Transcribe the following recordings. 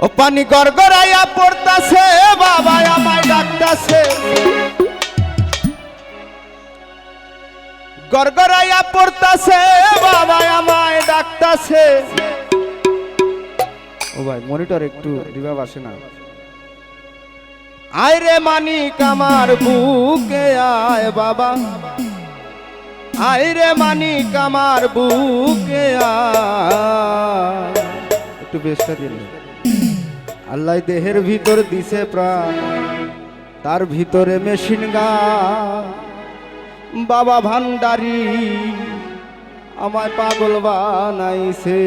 ও পানি গড়গড়াইয়া পড়তাছে বাবা আমায় ডাকতাছে, গড়গড়াইয়া পড়তাছে বাবা আমায় ডাকতাছে। ও ভাই মনিটর একটু রিভাব আসে না। আয় রে মানিক আমার বুকে আয় বাবা, আয় রে মানিক আমার বুকে আয়। একটু বেশটা দিলে আল্লাহ দেহের ভিতর দিছে প্রাণ, তার ভিতরে মেশিন গান। বাবা ভান্ডারি আমায় পাগল বানাইছে।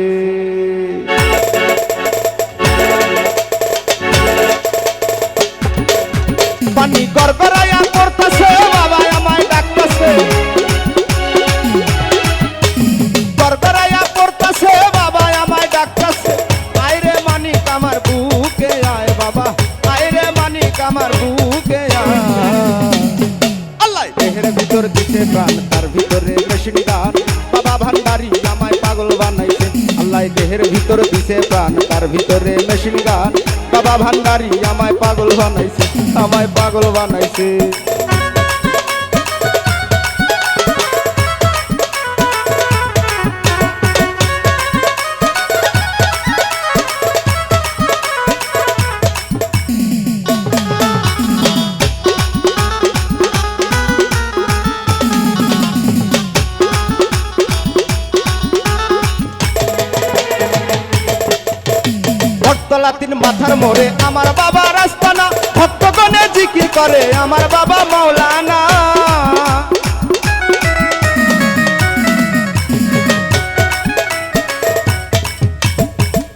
পানি গড়গড়াইয়া পড়তাছে বাবা আমায় ডাকতাছে, গড়গড়াইয়া পড়তাছে বাবা আমায় ডাকতাছে। আয় রে মানিক আমার বুকে আয় বাবা, আয় রে মানিক আমার বুকে আয়। আল্লাহ দেহের ভিতর দিছে প্রাণ, তার ভিতরে মেশিন গান। বাবা ভান্ডারি আমায় পাগল বানাইছে। আল্লাহ দেহের ভিতর দিছে প্রাণ, তার ভিতরে মেশিন গান। বাবা ভান্ডারি আমায় পাগল বানাইছে, আমায় পাগল বানাইছে। লাতিন মাথার মোড়ে আমার বাবা রাস্তানা, ভক্তগণে জিকির করে আমার বাবা মাওলানা।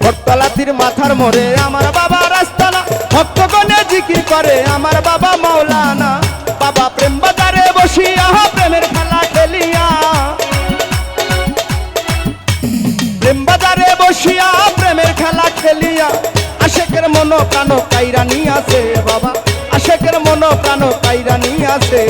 ভক্তলাতির মাথার মোড়ে আমার বাবা রাস্তানা, ভক্তগণে জিকির করে আমার বাবা মাওলানা। বাবা প্রেম বাজারে বসিয়া প্রেমের খেলা খেলিয়া, প্রেম বাজারে বসিয়া প্রেমের খেলা খেলিয়া। আশেকের মন প্রাণ কাইরা নিয়ে আসে বাবা, আশেকের মন প্রাণ কাইরা নিয়ে আসে।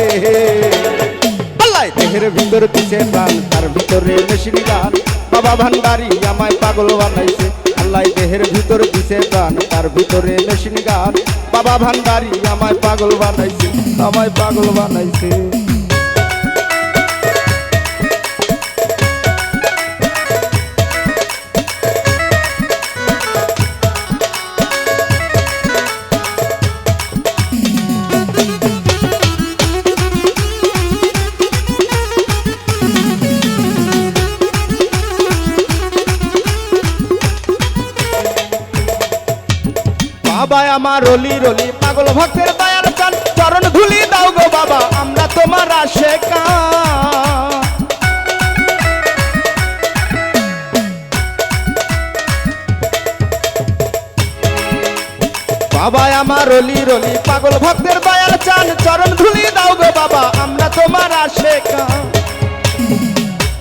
আল্লাহ দেহের ভিতর দিছে প্রাণ, তার ভিতরে মেশিন গান। বাবা ভান্ডারি আমায় পাগল বানাইছে। আল্লাহ দেহের ভিতর দিছে প্রাণ, তার ভিতরে মেশিন গান। বাবা ভান্ডারি আমায় পাগল বানাইছে, আমায় পাগল বানাইছে। বাবা আমার রলি রলি পাগল ভক্তের দয়াল চান, চরণ ধুলি দাও গো বাবা আমরা তোমার আশেকা। বাবা আমার রলি রলি পাগল ভক্তের দয়াল চান, চরণ ধুলি দাও গো বাবা আমরা তোমার আশেকা।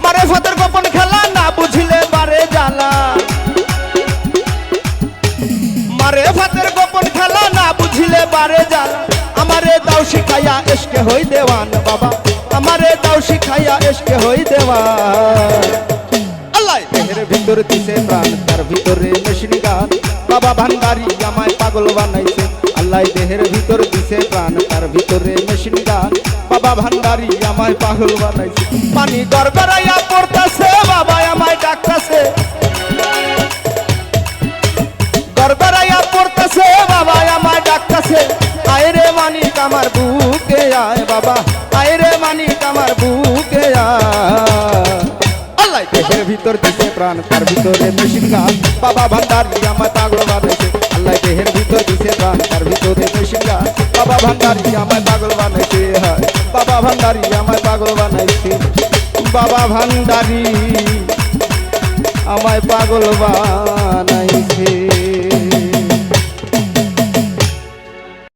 মারে ফতের গোপন খেলা না বুঝিলে বারে জ্বালা, মারে ফাতের গোপন খেলা না বুঝিলে বারে জ্বালা। আমারে দাও শিখাইয়া এসকে হই দেওয়ান বাবা, আমারে দাও শিখাইয়া এসকে হই দেওয়ান। আল্লাহ দেহের ভিতর দিছে প্রাণ, তার ভিতরে মেশিন গান। বাবা ভান্ডারি আমায় পাগল বানাইছে। আল্লাহ দেহের ভিতর দিছে প্রাণ, তার ভিতরে মেশিন গান। বাবা ভান্ডারি আমায় পাগল বানাইছে। পানি গড়গড়াইয়া পড়তাছে বাবা আমায় ডাকতাছে, গড়গড়াইয়া পড়তাছে বাবা আমায় ডাকতাছে। আয় রে মানিক আমার বুকে আয় বাবা, আয় রে মানিক আমার বুকে আয়। আল্লাহ দেহের ভিতর দিছে প্রাণ, তার ভিতরে মেশিন গান। বাবা ভান্ডারি আমায় পাগল বানাইছে। আল্লাহ দেহের ভিতর দিছে প্রাণ, তার ভিতরে মেশিন গান। বাবা ভান্ডারি আমায় পাগল বানাইছে। হয় বাবা ভান্ডারি আমায় পাগল বানাইছে। বাবা ভান্ডারি আমায় পাগল বানাইছে।